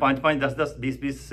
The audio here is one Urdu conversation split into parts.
5-5, 10-10, 20-20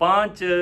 5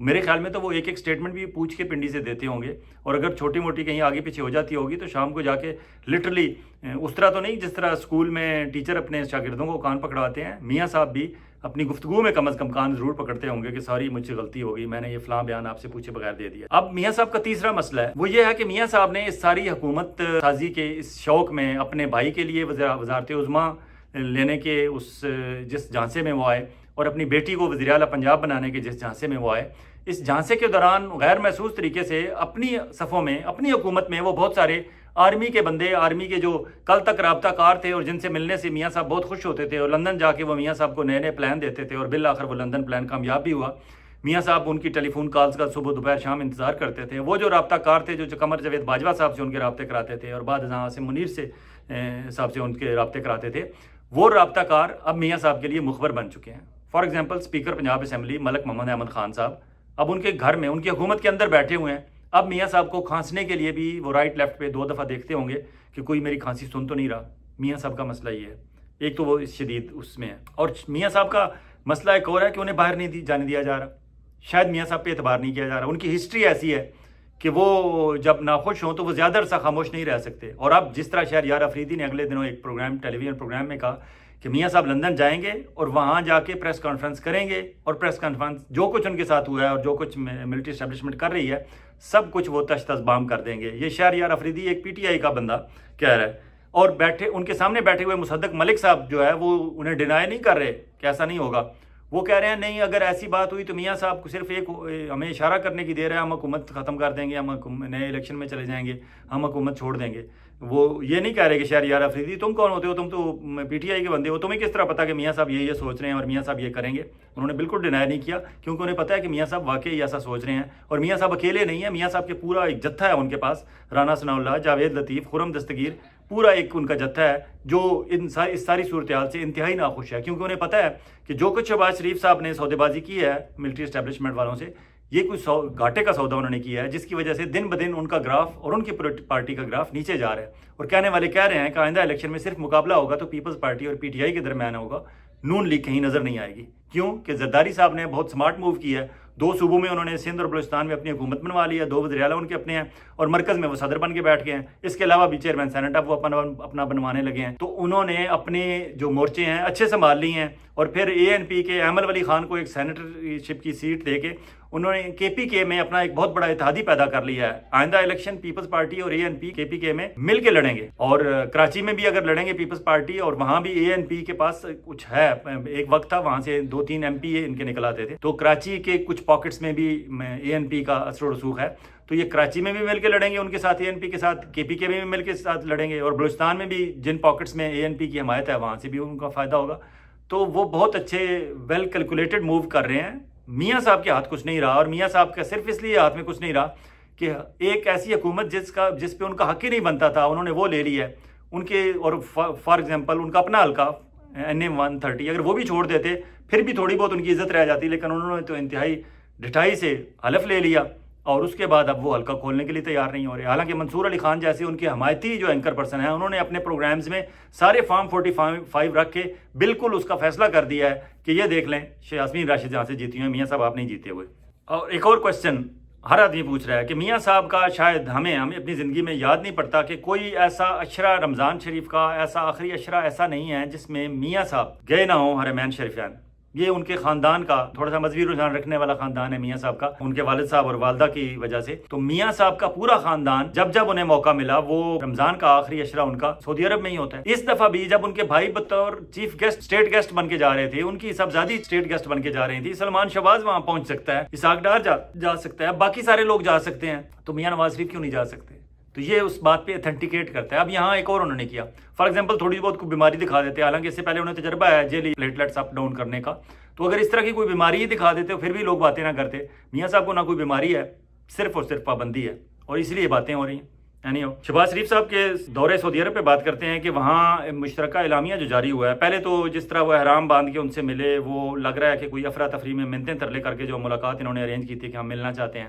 میرے خیال میں تو وہ ایک ایک سٹیٹمنٹ بھی پوچھ کے پنڈی سے دیتے ہوں گے، اور اگر چھوٹی موٹی کہیں آگے پیچھے ہو جاتی ہوگی تو شام کو جا کے لٹرلی اس طرح تو نہیں جس طرح اسکول میں ٹیچر اپنے شاگردوں کو کان پکڑاتے ہیں، میاں صاحب بھی اپنی گفتگو میں کم از کم کان ضرور پکڑتے ہوں گے کہ ساری مجھ سے غلطی ہوگی، میں نے یہ فلاں بیان آپ سے پوچھے بغیر دے دیا۔ اب میاں صاحب کا تیسرا مسئلہ ہے، وہ یہ ہے کہ میاں صاحب نے اس ساری حکومت سازی کے اس شوق میں اپنے بھائی کے لیے وزارت عظمیٰ لینے کے اس جس جھانسے میں وہ آئے، اور اپنی بیٹی کو وزیر اعلیٰ پنجاب بنانے کے جس جھانسے میں وہ آئے، اس جھانسے کے دوران غیر محسوس طریقے سے اپنی صفوں میں، اپنی حکومت میں وہ بہت سارے آرمی کے بندے، آرمی کے جو کل تک رابطہ کار تھے اور جن سے ملنے سے میاں صاحب بہت خوش ہوتے تھے، اور لندن جا کے وہ میاں صاحب کو نئے نئے پلان دیتے تھے، اور بالآخر وہ لندن پلان کامیاب بھی ہوا۔ میاں صاحب ان کی ٹیلی فون کالز کا صبح دوپہر شام انتظار کرتے تھے۔ وہ جو رابطہ کار تھے جو قمر جاوید باجوہ صاحب سے ان کے رابطے کراتے تھے، اور بعد ازاں عاصم منیر سے صاحب سے ان کے رابطے کراتے تھے، وہ رابطہ کار اب میاں صاحب کے لیے مخبر بن چکے ہیں۔ For example speaker Punjab assembly Malik Muhammad Ahmad Khan صاحب اب ان کے گھر میں، ان کی حکومت کے اندر بیٹھے ہوئے ہیں۔ اب میاں صاحب کو کھانسنے کے لیے بھی وہ رائٹ لیفٹ پہ 2 دفعہ دیکھتے ہوں گے کہ کوئی میری کھانسی سن تو نہیں رہا۔ میاں صاحب کا مسئلہ یہ ہے، ایک تو وہ شدید اس میں ہے، اور میاں صاحب کا مسئلہ ایک اور ہے کہ انہیں باہر نہیں جانے دیا جا رہا۔ شاید میاں صاحب پہ اعتبار نہیں کیا جا رہا۔ ان کی ہسٹری ایسی ہے کہ وہ جب ناخوش ہوں تو وہ زیادہ عرصہ خاموش نہیں رہ سکتے۔ اور اب جس طرح شہریار افریدی نے اگلے دنوں ایک ٹیلی ویژن پروگرام میں کہا کہ میاں صاحب لندن جائیں گے اور وہاں جا کے پریس کانفرنس کریں گے، اور پریس کانفرنس جو کچھ ان کے ساتھ ہوا ہے اور جو کچھ ملٹری اسٹیبلشمنٹ کر رہی ہے سب کچھ وہ تش تش بام کر دیں گے۔ یہ شہریار افریدی ایک پی ٹی آئی کا بندہ کہہ رہا ہے، اور ان کے سامنے بیٹھے ہوئے مصدق ملک صاحب جو ہے وہ انہیں ڈینائی نہیں کر رہے کہ ایسا نہیں ہوگا۔ وہ کہہ رہے ہیں نہیں، اگر ایسی بات ہوئی تو میاں صاحب کو صرف ایک ہمیں اشارہ کرنے کی دیر ہے، ہم حکومت ختم کر دیں گے، ہم نئے الیکشن میں چلے جائیں گے، ہم حکومت چھوڑ دیں گے۔ وہ یہ نہیں کہہ رہے کہ شہریار افریدی تم کون ہوتے ہو، تم تو پی ٹی آئی کے بندے ہو، تمہیں کس طرح پتا کہ میاں صاحب یہ سوچ رہے ہیں اور میاں صاحب یہ کریں گے۔ انہوں نے بالکل ڈینائی نہیں کیا، کیونکہ انہیں پتا ہے کہ میاں صاحب واقعی ایسا سوچ رہے ہیں، اور میاں صاحب اکیلے نہیں ہیں، میاں صاحب کے پورا ایک جتھا ہے ان کے پاس، رانا ثناء اللہ، جاوید لطیف، خرم دستگیر، پورا ایک ان کا جتھا ہے جو اس ساری صورتحال سے انتہائی ناخوش ہے، کیونکہ انہیں پتا ہے کہ جو کچھ شہباز شریف صاحب نے سودے بازی کی ہے ملٹری اسٹیبلشمنٹ والوں سے، یہ کوئی گھاٹے کا سودا انہوں نے کیا ہے، جس کی وجہ سے دن بدن ان کا گراف اور ان کی پارٹی کا گراف نیچے جا رہا ہے۔ اور کہنے والے کہہ رہے ہیں کہ آئندہ الیکشن میں صرف مقابلہ ہوگا تو پیپلز پارٹی اور پی ٹی آئی کے درمیان ہوگا، نون لیگ کہیں نظر نہیں آئے گی۔ کیوں کہ زرداری صاحب نے بہت سمارٹ موو کیا ہے، 2 صوبوں میں انہوں نے سندھ اور بلوچستان میں اپنی حکومت بنوا لی ہے، 2 وزیر اعلیٰ ان کے اپنے ہیں، اور مرکز میں وہ صدر بن کے بیٹھ گئے ہیں۔ اس کے علاوہ بھی چیئرمین سینٹ اب وہ اپنا بنوانے لگے ہیں۔ تو انہوں نے اپنے جو مورچے ہیں اچھے سنبھال لی ہیں، اور پھر اے این پی کے احمد ولی خان کو ایک سینیٹر شپ کی سیٹ دے کے انہوں نے کے پی کے میں اپنا ایک بہت بڑا اتحادی پیدا کر لیا ہے۔ آئندہ الیکشن پیپلز پارٹی اور اے این پی کے پی کے میں مل کے لڑیں گے، اور کراچی میں بھی اگر لڑیں گے پیپلز پارٹی، اور وہاں بھی اے این پی کے پاس کچھ ہے، ایک وقت تھا وہاں سے 2-3 ایم پی ان کے نکل آتے تھے، تو کراچی کے کچھ پاکٹس میں بھی اے این پی کا اثر و رسوخ ہے، تو یہ کراچی میں بھی مل کے لڑیں گے ان کے ساتھ، اے این پی کے ساتھ، کے پی کے میں بھی مل کے ساتھ لڑیں گے، اور بلوچستان میں بھی جن پاکٹس میں اے این پی کی حمایت ہے وہاں سے بھی ان کا فائدہ ہوگا۔ تو وہ بہت اچھے ویل کیلکولیٹڈ موو کر رہے ہیں۔ میاں صاحب کے ہاتھ کچھ نہیں رہا، اور میاں صاحب کا صرف اس لیے ہاتھ میں کچھ نہیں رہا کہ ایک ایسی حکومت جس پہ ان کا حق ہی نہیں بنتا تھا انہوں نے وہ لے لی ہے ان کے، اور فار ایگزامپل ان کا اپنا حلقہ NM-130 اگر وہ بھی چھوڑ دیتے پھر بھی تھوڑی بہت ان کی عزت رہ جاتی، لیکن انہوں نے تو انتہائی ڈٹائی سے حلف لے لیا، اور اس کے بعد اب وہ حلقہ کھولنے کے لیے تیار نہیں ہو رہے۔ حالانکہ منصور علی خان جیسے ان کے حمایتی جو اینکر پرسن ہیں انہوں نے اپنے پروگرامز میں سارے فارم 45 رکھ کے بالکل اس کا فیصلہ کر دیا ہے کہ یہ دیکھ لیں یاسمین راشد جہاں سے جیتی ہوئی ہیں، میاں صاحب آپ نہیں جیتے ہوئے۔ اور ایک اور کوشچن ہر آدمی پوچھ رہا ہے کہ میاں صاحب کا شاید ہمیں اپنی زندگی میں یاد نہیں پڑتا کہ کوئی ایسا عشرہ رمضان شریف کا ایسا آخری عشرہ ایسا نہیں ہے جس میں میاں صاحب گئے نہ ہوں حرمین شریفین۔ یہ ان کے خاندان کا تھوڑا سا مذہبی رجحان رکھنے والا خاندان ہے میاں صاحب کا، ان کے والد صاحب اور والدہ کی وجہ سے۔ تو میاں صاحب کا پورا خاندان جب انہیں موقع ملا وہ رمضان کا آخری عشرہ ان کا سعودی عرب میں ہی ہوتا ہے۔ اس دفعہ بھی جب ان کے بھائی بطور چیف گیسٹ اسٹیٹ گیسٹ بن کے جا رہے تھے، ان کی صاحبزادی اسٹیٹ گیسٹ بن کے جا رہی تھی، سلمان شہباز وہاں پہنچ سکتا ہے، اسحاق ڈار جا سکتا ہے، باقی سارے لوگ جا سکتے ہیں، تو میاں نواز شریف کیوں نہیں جا سکتے؟ تو یہ اس بات پہ اتھینٹیکیٹ کرتا ہے۔ اب یہاں ایک اور انہوں نے کیا، فار ایگزامپل تھوڑی بہت کوئی بیماری دکھا دیتے، حالانکہ اس سے پہلے انہیں تجربہ ہے جیلی پلیٹلیٹس اپ ڈاؤن کرنے کا، تو اگر اس طرح کی کوئی بیماری ہی دکھا دیتے پھر بھی لوگ باتیں نہ کرتے۔ میاں صاحب کو نہ کوئی بیماری ہے، صرف اور صرف پابندی ہے، اور اس لیے باتیں ہو رہی ہیں۔ شہباز شریف صاحب کے دورے سعودی عرب پہ بات کرتے ہیں کہ وہاں مشترکہ اعلامیہ جو جاری ہوا ہے، پہلے تو جس طرح وہ احرام باندھ کے ان سے ملے، وہ لگ رہا ہے کہ کوئی افراتفری میں منتیں ترلے کر کے جو ملاقات انہوں نے ارینج کی تھی کہ ہم ملنا چاہتے ہیں،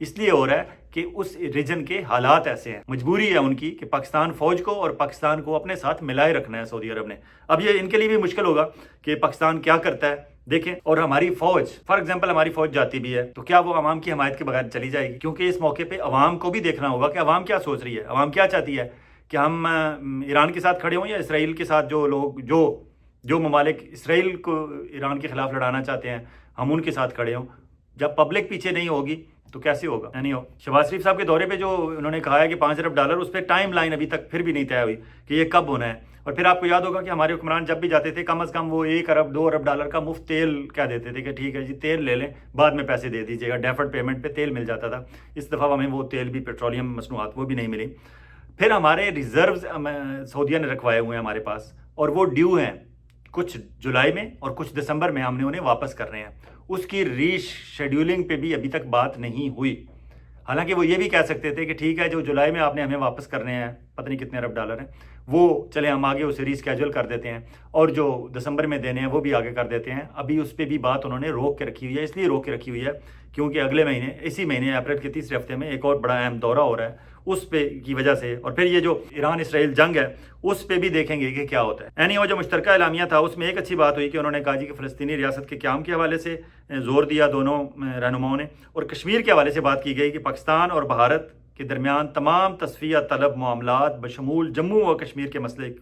اس لیے ہو رہا ہے کہ اس ریجن کے حالات ایسے ہیں، مجبوری ہے ان کی کہ پاکستان فوج کو اور پاکستان کو اپنے ساتھ ملائے رکھنا ہے سعودی عرب نے۔ اب یہ ان کے لیے بھی مشکل ہوگا کہ پاکستان کیا کرتا ہے دیکھیں، اور ہماری فوج فار ایگزامپل ہماری فوج جاتی بھی ہے تو کیا وہ عوام کی حمایت کے بغیر چلی جائے گی؟ کیونکہ اس موقع پہ عوام کو بھی دیکھنا ہوگا کہ عوام کیا سوچ رہی ہے، عوام کیا چاہتی ہے، کہ ہم ایران کے ساتھ کھڑے ہوں یا اسرائیل کے ساتھ، جو لوگ جو ممالک اسرائیل کو ایران کے خلاف لڑانا چاہتے ہیں ہم ان کے ساتھ کھڑے ہوں۔ جب پبلک پیچھے نہیں ہوگی تو کیسے ہوگا؟ نہیں ہو۔ شہباز شریف صاحب کے دورے پہ جو انہوں نے کہا ہے کہ $5 ارب، اس پہ ٹائم لائن ابھی تک پھر بھی نہیں طے ہوئی کہ یہ کب ہونا ہے۔ اور پھر آپ کو یاد ہوگا کہ ہمارے حکمران جب بھی جاتے تھے کم از کم وہ $1 ارب $2 ارب کا مفت تیل کہہ دیتے تھے کہ ٹھیک ہے جی تیل لے لیں، بعد میں پیسے دے دیجیے گا، ڈیفرڈ پیمنٹ پہ تیل مل جاتا تھا۔ اس دفعہ ہمیں وہ تیل بھی، پیٹرولیم مصنوعات وہ بھی نہیں ملی۔ پھر ہمارے ریزروز سعودیہ نے رکھوائے ہوئے ہیں ہمارے پاس، اور وہ ڈیو ہیں، کچھ جولائی میں اور کچھ دسمبر میں ہم نے انہیں واپس کرنے ہیں۔ اس کی ری شیڈیولنگ پہ بھی ابھی تک بات نہیں ہوئی۔ حالانکہ وہ یہ بھی کہہ سکتے تھے کہ ٹھیک ہے جو جولائی میں آپ نے ہمیں واپس کرنے ہیں، پتہ نہیں کتنے $1 ارب ہیں، وہ چلے ہم آگے اسے ری اسکیجول کر دیتے ہیں، اور جو دسمبر میں دینے ہیں وہ بھی آگے کر دیتے ہیں۔ ابھی اس پہ بھی بات انہوں نے روک کے رکھی ہوئی ہے، اس لیے روک کے رکھی ہوئی ہے کیونکہ اگلے مہینے، اسی مہینے اپریل کے تیسرے ہفتے میں ایک اور بڑا اہم دورہ ہو رہا ہے اس پہ کی وجہ سے، اور پھر یہ جو ایران اسرائیل جنگ ہے اس پہ بھی دیکھیں گے کہ کیا ہوتا ہے۔ اینی وہ جو مشترکہ اعلامیہ تھا اس میں ایک اچھی بات ہوئی کہ انہوں نے کہا جی کہ فلسطینی ریاست کے قیام کے حوالے سے زور دیا دونوں رہنماؤں نے، اور کشمیر کے حوالے سے بات کی گئی کہ پاکستان اور بھارت کے درمیان تمام تصفیہ طلب معاملات بشمول جموں و کشمیر کے مسئلے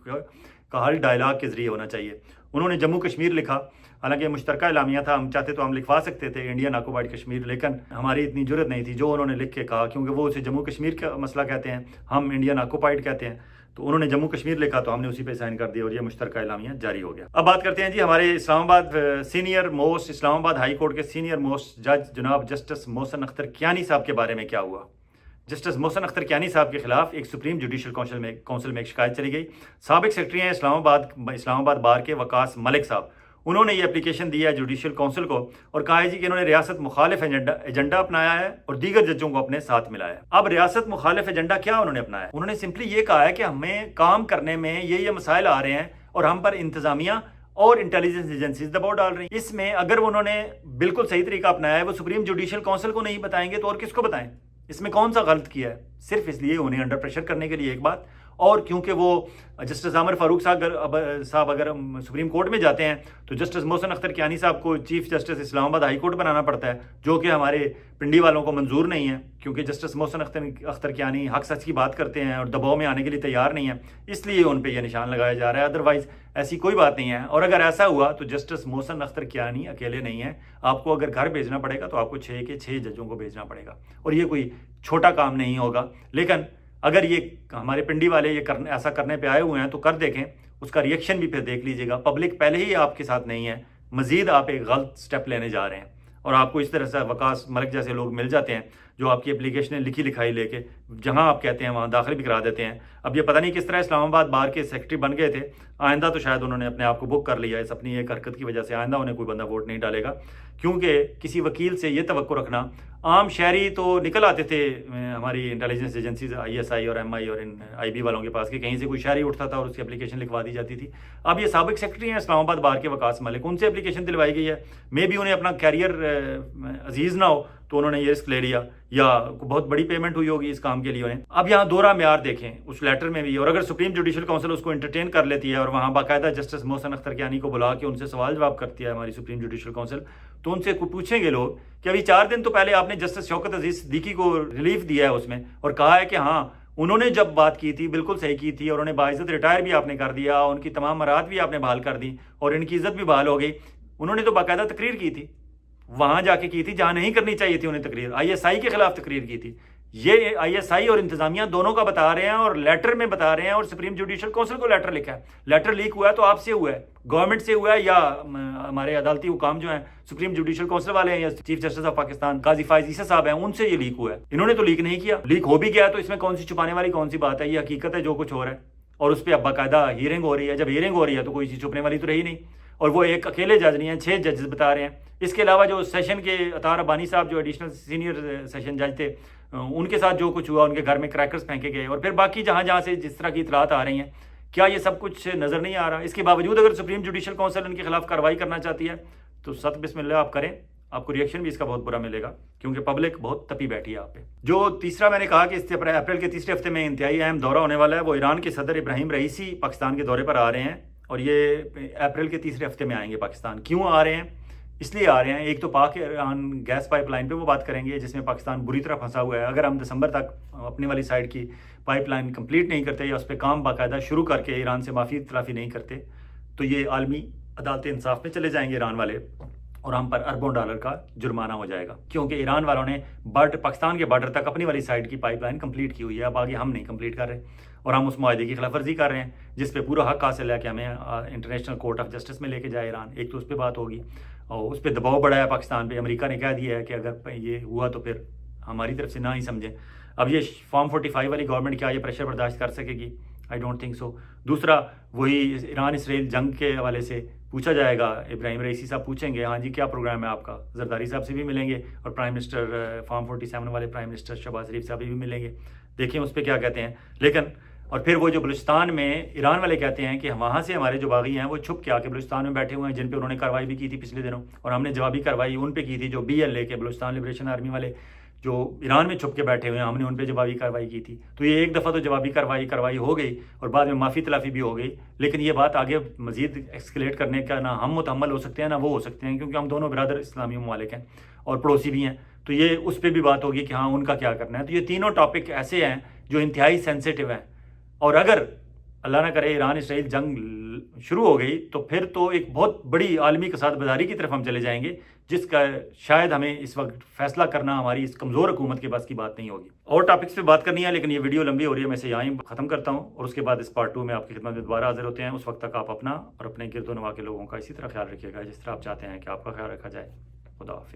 کا حل ڈائلاگ کے ذریعے ہونا چاہیے۔ انہوں نے جموں کشمیر لکھا، حالانکہ مشترکہ اعلامیہ تھا، ہم چاہتے تو ہم لکھوا سکتے تھے انڈین آکوپائڈ کشمیر، لیکن ہماری اتنی جرت نہیں تھی جو انہوں نے لکھ کے کہا، کیونکہ وہ اسے جموں کشمیر کا مسئلہ کہتے ہیں، ہم انڈین آکوپائڈ کہتے ہیں، تو انہوں نے جموں کشمیر لکھا تو ہم نے اسی پہ سائن کر دیا اور یہ مشترکہ اعلامیہ جاری ہو گیا۔ اب بات کرتے ہیں جی ہمارے اسلام آباد ہائی کورٹ کے سینئر موسٹ جج جناب جسٹس محسن اختر کیانی صاحب کے بارے میں کیا ہوا۔ جسٹس محسن اختر کیانی صاحب کے خلاف ایک سپریم جوڈیشل کونسل میں ایک شکایت چلی گئی۔ سابق سیکرٹری ہیں اسلام آباد بار کے وقاص ملک صاحب، انہوں نے یہ اپلیکیشن دی ہے جوڈیشل کونسل کو اور کہا ہے جی کہ انہوں نے ریاست مخالف ایجنڈا اپنایا ہے اور دیگر ججوں کو اپنے ساتھ ملایا ہے۔ اب ریاست مخالف ایجنڈا کیا انہوں نے اپنایا ہے؟ انہوں نے سمپلی یہ کہا ہے کہ ہمیں کام کرنے میں یہ مسائل آ رہے ہیں اور ہم پر انتظامیہ اور انٹیلیجنس ایجنسیز دباؤ ڈال رہی ہیں۔ اس میں اگر انہوں نے بالکل صحیح طریقہ اپنایا ہے، وہ سپریم جوڈیشل کونسل کو نہیں بتائیں گے تو اور کس کو بتائیں؟ اس میں کون سا غلط کیا ہے؟ صرف اس لیے انہیں انڈر پریشر کرنے کے لیے ایک بات، اور کیونکہ وہ جسٹس عامر فاروق صاحب اگر سپریم کورٹ میں جاتے ہیں تو جسٹس محسن اختر کیانی صاحب کو چیف جسٹس اسلام آباد ہائی کورٹ بنانا پڑتا ہے، جو کہ ہمارے پنڈی والوں کو منظور نہیں ہے، کیونکہ جسٹس محسن اختر کیانی حق سچ کی بات کرتے ہیں اور دباؤ میں آنے کے لیے تیار نہیں ہیں، اس لیے ان پہ یہ نشان لگایا جا رہا ہے۔ ادروائز ایسی کوئی بات نہیں ہے، اور اگر ایسا ہوا تو جسٹس محسن اختر کیانی اکیلے نہیں ہیں، آپ کو اگر گھر بھیجنا پڑے گا تو آپ کو 6 کے 6 ججوں کو بھیجنا پڑے گا، اور یہ کوئی چھوٹا کام نہیں ہوگا۔ لیکن اگر یہ ہمارے پنڈی والے ایسا کرنے پہ آئے ہوئے ہیں تو کر دیکھیں، اس کا ریئیکشن بھی پھر دیکھ لیجئے گا۔ پبلک پہلے ہی آپ کے ساتھ نہیں ہے، مزید آپ ایک غلط سٹیپ لینے جا رہے ہیں، اور آپ کو اس طرح سے وقاص ملک جیسے لوگ مل جاتے ہیں جو آپ کی اپلیکیشنیں لکھی لکھائی لے کے جہاں آپ کہتے ہیں وہاں داخل بھی کرا دیتے ہیں۔ اب یہ پتہ نہیں کس طرح اسلام آباد بار کے سیکرٹری بن گئے تھے، آئندہ تو شاید انہوں نے اپنے آپ کو بک کر لیا اس اپنی ایک حرکت کی وجہ سے، آئندہ انہیں کوئی بندہ ووٹ نہیں ڈالے گا، کیونکہ کسی وکیل سے یہ توقع رکھنا، عام شہری تو نکل آتے تھے ہماری انٹیلیجنس ایجنسیز ISI اور MI اور IB والوں کے پاس کہ کہیں سے کوئی شہری اٹھتا تھا اور اس کی اپلیکیشن لکھوا دی جاتی تھی۔ اب یہ سابق سیکرٹری ہیں اسلام آباد بار کے وقاص ملک، ان سے اپلیکیشن دلوائی گئی ہے، مے بی انہیں اپنا کیریئر عزیز نہ ہو تو انہوں نے یہ رسک لے لیا، یا بہت بڑی پیمنٹ ہوئی ہوگی اس کام کے لیے انہیں۔ اب یہاں دوہرا معیار دیکھیں اس لیٹر میں بھی، اور اگر سپریم جوڈیشل کونسل اس کو انٹرٹین کر لیتی ہے اور وہاں باقاعدہ جسٹس محسن اختر کیانی کو بلا کے ان سے سوال جواب کرتی ہے ہماری سپریم جوڈیشل کونسل، تو ان سے پوچھیں گے لوگ کہ ابھی 4 دن تو پہلے آپ نے جسٹس شوکت عزیز صدیقی کو ریلیف دیا ہے اس میں، اور کہا ہے کہ ہاں انہوں نے جب بات کی تھی بالکل صحیح کی تھی، اور انہیں باعزت ریٹائر بھی آپ نے کر دیا، ان کی تمام مراد بھی آپ نے بحال کر دی اور ان کی عزت بھی بحال ہو گئی۔ انہوں نے تو باقاعدہ تقریر کی تھی، وہاں جا کے کی تھی جہاں نہیں کرنی چاہیے تھی انہیں تقریر، ISI کے خلاف تقریر کی تھی۔ یہ ISI اور انتظامیہ دونوں کا بتا رہے ہیں اور لیٹر میں بتا رہے ہیں، اور سپریم جوڈیشل کونسل کو لیٹر لکھا ہے، لیٹر لیک ہوا ہے تو آپ سے ہوا ہے، گورنمنٹ سے ہوا ہے، یا ہمارے عدالتی حکام جو ہیں سپریم جوڈیشل کونسل والے ہیں یا چیف جسٹس آف پاکستان قاضی فائز عیسی صاحب ہیں، ان سے یہ لیک ہوا ہے۔ انہوں نے تو لیک نہیں کیا، لیک ہو بھی گیا تو اس میں کون سی چھپانے والی کون سی بات ہے؟ یہ حقیقت ہے جو کچھ ہو رہا ہے، اور اس پہ اب باقاعدہ ہیئرنگ ہو رہی ہے۔ جب ہیئرنگ ہو رہی ہے تو کوئی چیز چھپنے والی تو رہی نہیں، اور وہ ایک اکیلے جج نہیں ہیں، 6 ججز بتا رہے ہیں۔ اس کے علاوہ جو سیشن کے عطار ابانی صاحب جو ایڈیشنل سینئر سیشن جج تھے، ان کے ساتھ جو کچھ ہوا، ان کے گھر میں کریکرز پھینکے گئے، اور پھر باقی جہاں سے جس طرح کی اطلاعات آ رہی ہیں، کیا یہ سب کچھ نظر نہیں آ رہا؟ اس کے باوجود اگر سپریم جوڈیشل کونسل ان کے خلاف کارروائی کرنا چاہتی ہے تو ست بسم اللہ آپ کریں، آپ کو ریئیکشن بھی اس کا بہت برا ملے گا کیونکہ پبلک بہت تپی بیٹھی ہے آپ پہ. جو تیسرا میں نے کہا کہ اس اپریل کے تیسرے ہفتے میں انتہائی اہم دورہ ہونے والا ہے، وہ ایران کے صدر ابراہیم رئیسی پاکستان کے دورے پر آ رہے ہیں، اور یہ اپریل کے تیسرے ہفتے میں آئیں گے پاکستان. کیوں آ رہے ہیں؟ اس لیے آ رہے ہیں، ایک تو پاک ایران گیس پائپ لائن پہ وہ بات کریں گے جس میں پاکستان بری طرح پھنسا ہوا ہے. اگر ہم دسمبر تک اپنی والی سائڈ کی پائپ لائن کمپلیٹ نہیں کرتے یا اس پہ کام باقاعدہ شروع کر کے ایران سے معافی تلافی نہیں کرتے تو یہ عالمی عدالت انصاف میں چلے جائیں گے ایران والے، اور ہم پر اربوں ڈالر کا جرمانہ ہو جائے گا، کیونکہ ایران والوں نے پاکستان کے بارڈر تک اپنی والی سائڈ کی پائپ لائن کمپلیٹ کی ہوئی ہے. اب آگے ہم نہیں کمپلیٹ کر رہے اور ہم اس معاہدے کی خلاف ورزی کر رہے ہیں جس پہ پورا حق حاصل ہے کہ ہمیں انٹرنیشنل کورٹ آف جسٹس میں لے کے جائے ایران. ایک تو اس پہ بات ہوگی، اور اس پہ دباؤ بڑھایا پاکستان پہ. امریکہ نے کہہ دیا ہے کہ اگر یہ ہوا تو پھر ہماری طرف سے نہ ہی سمجھیں. اب یہ فارم 45 والی گورنمنٹ کیا یہ پریشر برداشت کر سکے گی؟ I don't think so. دوسرا وہی ایران اسرائیل جنگ کے حوالے سے پوچھا جائے گا، ابراہیم رئیسی صاحب پوچھیں گے ہاں جی کیا پروگرام ہے آپ کا. زرداری صاحب سے بھی ملیں گے اور پرائم منسٹر فارم 47 والے پرائم منسٹر شہباز شریف صاحب بھی ملیں گے. دیکھیں اس پہ کیا کہتے ہیں. لیکن اور پھر وہ جو بلوچستان میں ایران والے کہتے ہیں کہ وہاں سے ہمارے جو باغی ہیں وہ چھپ کے آ کے بلوچستان میں بیٹھے ہوئے ہیں، جن پہ انہوں نے کارروائی بھی کی تھی پچھلے دنوں، اور ہم نے جوابی کارروائی ان پہ کی تھی جو BLA کے بلوچستان لبریشن آرمی والے جو ایران میں چھپ کے بیٹھے ہوئے ہیں، ہم نے ان پہ جوابی کارروائی کی تھی. تو یہ ایک دفعہ تو جوابی کارروائی ہو گئی اور بعد میں معافی تلافی بھی ہو گئی. لیکن یہ بات آگے مزید ایکسکلیٹ کرنے کا نہ ہم متحمل ہو سکتے ہیں نہ وہ ہو سکتے ہیں، کیونکہ ہم دونوں برادر اسلامی ممالک ہیں اور پڑوسی بھی ہیں. تو یہ اس پہ بھی بات ہوگی کہ ہاں ان کا کیا کرنا ہے. تو یہ تینوں ٹاپک ایسے ہیں جو انتہائی سینسیٹیو ہیں، اور اگر اللہ نہ کرے ایران اسرائیل جنگ شروع ہو گئی تو پھر تو ایک بہت بڑی عالمی کساد بازاری کی طرف ہم چلے جائیں گے، جس کا شاید ہمیں اس وقت فیصلہ کرنا ہماری اس کمزور حکومت کے پاس کی بات نہیں ہوگی. اور ٹاپکس پہ بات کرنی ہے لیکن یہ ویڈیو لمبی ہو رہی ہے، میں اسے یہاں ہی ختم کرتا ہوں، اور اس کے بعد اس پارٹ 2 میں آپ کی خدمت میں دوبارہ حاضر ہوتے ہیں. اس وقت تک آپ اپنا اور اپنے گرد و نواح کے لوگوں کا اسی طرح خیال رکھیے گا جس طرح آپ چاہتے ہیں کہ آپ کا خیال رکھا جائے. خدا حافظ.